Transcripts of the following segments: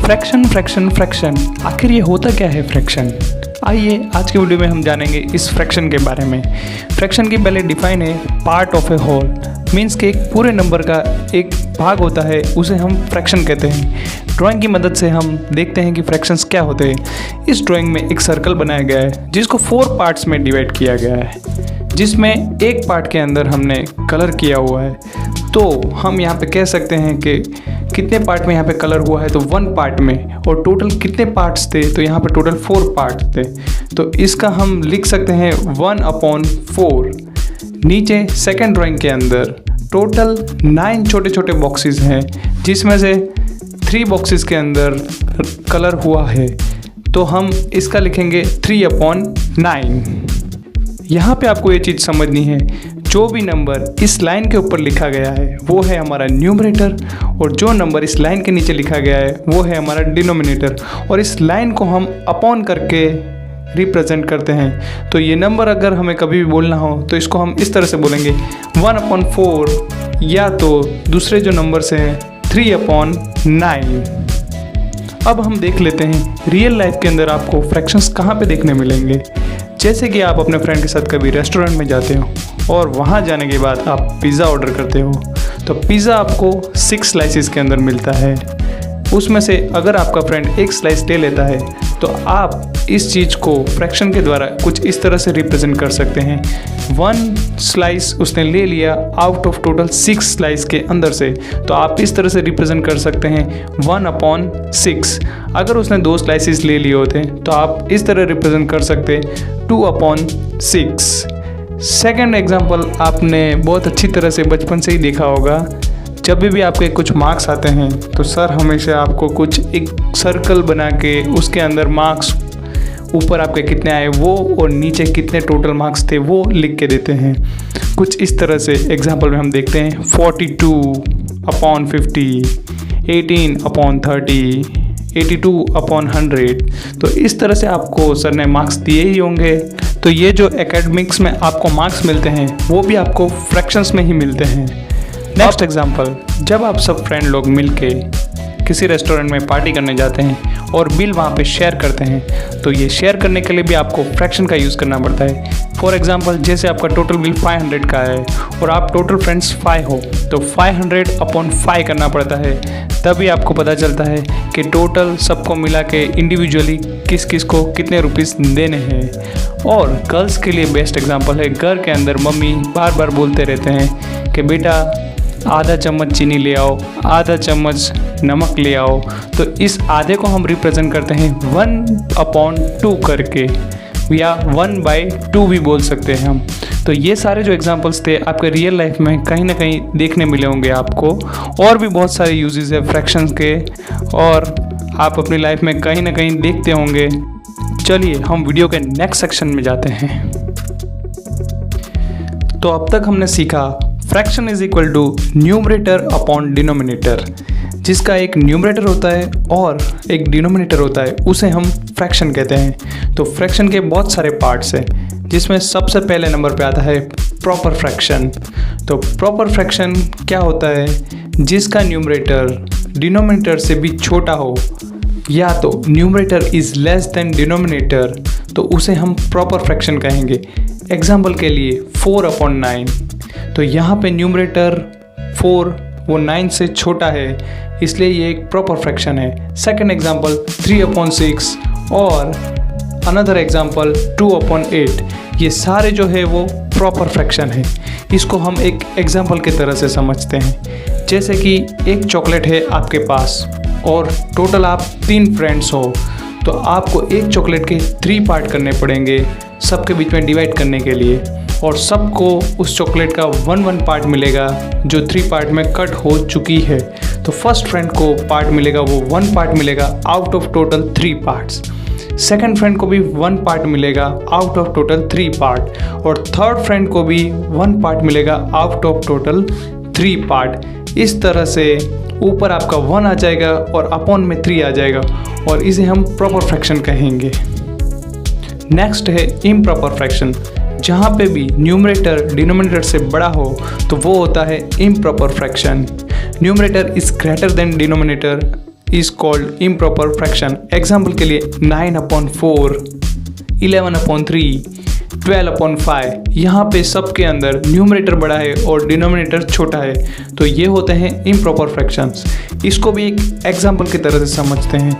Fraction fraction fraction, आखिर ये होता क्या है फ्रैक्शन? आइए आज की वीडियो में हम जानेंगे इस फ्रैक्शन के बारे में। फ्रैक्शन की पहले डिफाइन है part of a whole, means कि एक पूरे नंबर का एक भाग होता है, उसे हम फ्रैक्शन कहते हैं। ड्राइंग की मदद से हम देखते हैं कि फ्रैक्शंस क्या होते हैं। इस ड्राइंग में एक सर्कल बनाया गया है जिसको 4 पार्ट्स में डिवाइड किया गया है, जिसमें एक पार्ट के अंदर हमने कलर किया हुआ है। तो हम यहाँ पे कह सकते हैं कि कितने पार्ट में यहाँ पे कलर हुआ है, तो 1 पार्ट में, और टोटल कितने पार्ट्स थे, तो यहाँ पे टोटल 4 पार्ट्स थे। तो इसका हम लिख सकते हैं 1/4। नीचे सेकंड ड्राइंग के अंदर टोटल 9 छोटे छोटे बॉक्सेस हैं, जिसमें से 3 बॉक्सेस के अंदर कलर हुआ है, तो हम इसका लिखेंगे 3/9। यहाँ पे आपको ये चीज़ समझनी है, जो भी नंबर इस लाइन के ऊपर लिखा गया है वो है हमारा न्यूमरेटर, और जो नंबर इस लाइन के नीचे लिखा गया है वो है हमारा डिनोमिनेटर। और इस लाइन को हम अपॉन करके रिप्रेजेंट करते हैं। तो ये नंबर अगर हमें कभी भी बोलना हो तो इसको हम इस तरह से बोलेंगे 1/4, या तो दूसरे जो नंबर्स हैं 3/9। अब हम देख लेते हैं रियल लाइफ के अंदर आपको फ्रैक्शंस कहाँ पे देखने मिलेंगे। जैसे कि आप अपने फ्रेंड के साथ कभी रेस्टोरेंट में जाते हो और वहाँ जाने के बाद आप पिज़्ज़ा ऑर्डर करते हो, तो पिज़्ज़ा आपको 6 स्लाइसेस के अंदर मिलता है। उसमें से अगर आपका फ्रेंड 1 स्लाइस ले लेता है तो आप इस चीज़ को फ्रैक्शन के द्वारा कुछ इस तरह से रिप्रेजेंट कर सकते हैं। 1 स्लाइस उसने ले लिया आउट ऑफ टोटल 6 स्लाइस के अंदर से, तो आप इस तरह से रिप्रेजेंट कर सकते हैं 1/6। अगर उसने 2 स्लाइसेस ले लिए होते तो आप इस तरह रिप्रेजेंट कर सकते 2/6। सेकेंड एग्जाम्पल आपने बहुत अच्छी तरह से बचपन से ही देखा होगा। जब भी आपके कुछ मार्क्स आते हैं तो सर हमेशा आपको कुछ एक सर्कल बना के उसके अंदर मार्क्स, ऊपर आपके कितने आए वो और नीचे कितने टोटल मार्क्स थे वो लिख के देते हैं। कुछ इस तरह से एग्जाम्पल में हम देखते हैं 42/50, 18/30, 82/100। तो इस तरह से आपको सर ने मार्क्स दिए ही होंगे। तो ये जो एकेडमिक्स में आपको मार्क्स मिलते हैं वो भी आपको फ्रैक्शंस में ही मिलते हैं। नेक्स्ट एग्जाम्पल, जब आप सब फ्रेंड लोग मिलके किसी रेस्टोरेंट में पार्टी करने जाते हैं और बिल वहाँ पे शेयर करते हैं, तो ये शेयर करने के लिए भी आपको फ्रैक्शन का यूज़ करना पड़ता है। फॉर एग्जांपल, जैसे आपका टोटल बिल 500 का है और आप टोटल फ्रेंड्स 5 हो, तो 500/5 करना पड़ता है। तभी आपको पता चलता है कि टोटल सबको मिला के इंडिविजुअली किस किस को कितने रुपीस देने हैं। और गर्ल्स के लिए बेस्ट एग्जाम्पल है, घर के अंदर मम्मी बार बार बोलते रहते हैं कि बेटा आधा चम्मच चीनी ले आओ, आधा चम्मच नमक ले आओ। तो इस आधे को हम रिप्रेजेंट करते हैं 1/2 करके, या 1/2 भी बोल सकते हैं हम। तो ये सारे जो एग्जांपल्स थे आपके रियल लाइफ में कहीं ना कहीं देखने मिले होंगे आपको। और भी बहुत सारे यूजेस है फ्रैक्शंस के, और आप अपनी लाइफ में कहीं ना कहीं देखते होंगे। चलिए हम वीडियो के नेक्स्ट सेक्शन में जाते हैं। तो अब तक हमने सीखा fraction is equal to numerator upon denominator, जिसका एक न्यूमरेटर होता है और एक डिनोमिनेटर होता है, उसे हम फ्रैक्शन कहते हैं। तो फ्रैक्शन के बहुत सारे पार्ट्स हैं, जिसमें सबसे पहले नंबर पे आता है प्रॉपर फ्रैक्शन। तो प्रॉपर फ्रैक्शन क्या होता है? जिसका न्यूमरेटर डिनोमिनेटर से भी छोटा हो, या तो numerator is less than denominator, तो उसे हम प्रॉपर फ्रैक्शन कहेंगे। एग्जाम्पल के लिए 4/9, तो यहाँ पे न्यूमरेटर 4 वो 9 से छोटा है, इसलिए ये एक प्रॉपर फ्रैक्शन है। सेकंड एग्जाम्पल 3/6 और अनदर एग्जाम्पल 2/8, ये सारे जो है वो प्रॉपर फ्रैक्शन है। इसको हम एक एग्जाम्पल की तरह से समझते हैं। जैसे कि एक चॉकलेट है आपके पास और टोटल आप 3 फ्रेंड्स हो, तो आपको एक चॉकलेट के 3 पार्ट करने पड़ेंगे सबके बीच में डिवाइड करने के लिए, और सबको उस चॉकलेट का 1 पार्ट मिलेगा जो 3 पार्ट में कट हो चुकी है। तो फर्स्ट फ्रेंड को पार्ट मिलेगा, वो 1 पार्ट मिलेगा out of total 3 parts. Second friend को भी 1 पार्ट मिलेगा आउट ऑफ टोटल 3 पार्ट, और थर्ड फ्रेंड को भी 1 पार्ट मिलेगा आउट ऑफ टोटल 3 पार्ट। इस तरह से ऊपर आपका 1 आ जाएगा और अपॉन में 3 आ जाएगा, और इसे हम प्रॉपर फ्रैक्शन कहेंगे। नेक्स्ट है इम्प्रॉपर फ्रैक्शन। जहाँ पे भी न्यूमरेटर डिनोमिनेटर से बड़ा हो तो वो होता है improper fraction. Numerator is greater than denominator is called improper fraction. Example के लिए 9/4, 11/3, 12/5। यहाँ पे सबके अंदर न्यूमरेटर बड़ा है और डिनोमिनेटर छोटा है, तो ये होते हैं इम्प्रॉपर फ्रैक्शंस। इसको भी एक एग्जाम्पल की तरह से समझते हैं।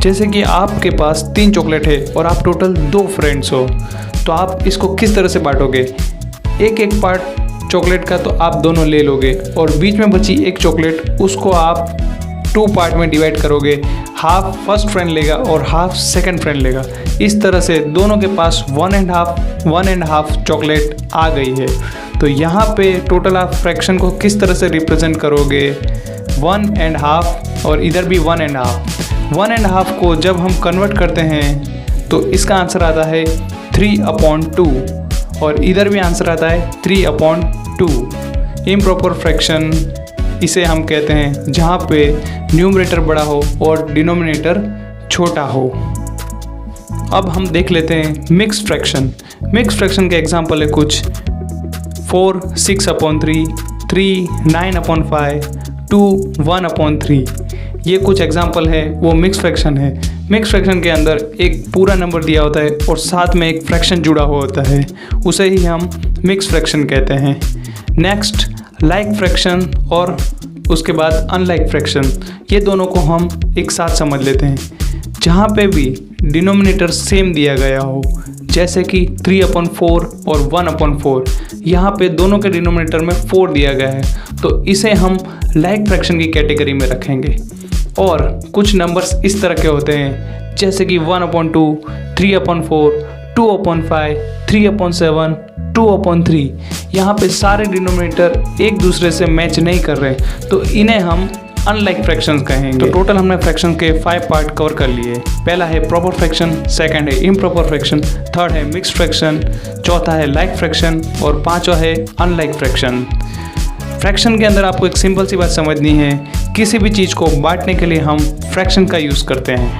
जैसे कि आपके पास 3 चॉकलेट है और आप टोटल 2 फ्रेंड्स हो, तो आप इसको किस तरह से बांटोगे? एक पार्ट चॉकलेट का तो आप दोनों ले लोगे और बीच में बची एक चॉकलेट उसको आप 2 पार्ट में डिवाइड करोगे। हाफ फर्स्ट फ्रेंड लेगा और हाफ सेकंड फ्रेंड लेगा। इस तरह से दोनों के पास 1.5 चॉकलेट आ गई है। तो यहाँ पे टोटल आप फ्रैक्शन को किस तरह से रिप्रेजेंट करोगे? 1.5 और इधर भी 1.5। 1.5 को जब हम कन्वर्ट करते हैं तो इसका आंसर आता है 3/2 और इधर भी आंसर आता है 3/2। इम्प्रॉपर फ्रैक्शन इसे हम कहते हैं जहाँ पे न्यूमरेटर बड़ा हो और डिनोमिनेटर छोटा हो। अब हम देख लेते हैं मिक्स फ्रैक्शन। मिक्स फ्रैक्शन के एग्जांपल है कुछ 4 6/3, 3 9/5, 2 1/3। ये कुछ एग्जांपल है, वो मिक्स फ्रैक्शन है। मिक्स फ्रैक्शन के अंदर एक पूरा नंबर दिया होता है और साथ में एक फ्रैक्शन जुड़ा हुआ होता है, उसे ही हम मिक्स फ्रैक्शन कहते हैं। नेक्स्ट लाइक फ्रैक्शन और उसके बाद अनलाइक फ्रैक्शन, ये दोनों को हम एक साथ समझ लेते हैं। जहाँ पे भी डिनोमिनेटर सेम दिया गया हो, जैसे कि 3/4 और 1/4, यहाँ पे दोनों के डिनोमिनेटर में 4 दिया गया है, तो इसे हम लाइक फ्रैक्शन की कैटेगरी में रखेंगे। और कुछ नंबर्स इस तरह के होते हैं जैसे कि 1/2, 3/4, 2/5, 3/7, 2/3। यहाँ पे सारे डिनोमिनेटर एक दूसरे से मैच नहीं कर रहे, तो इन्हें हम अनलाइक फ्रैक्शंस कहेंगे। तो टोटल हमने फ्रैक्शन के 5 पार्ट कवर कर लिए। पहला है प्रॉपर फ्रैक्शन, सेकंड है इम्प्रॉपर फ्रैक्शन, थर्ड है मिक्स्ड फ्रैक्शन, चौथा है लाइक फ्रैक्शन और पांचवा है अनलाइक फ्रैक्शन। फ्रैक्शन के अंदर आपको एक सिंपल सी बात समझनी है, किसी भी चीज़ को बांटने के लिए हम फ्रैक्शन का यूज़ करते हैं।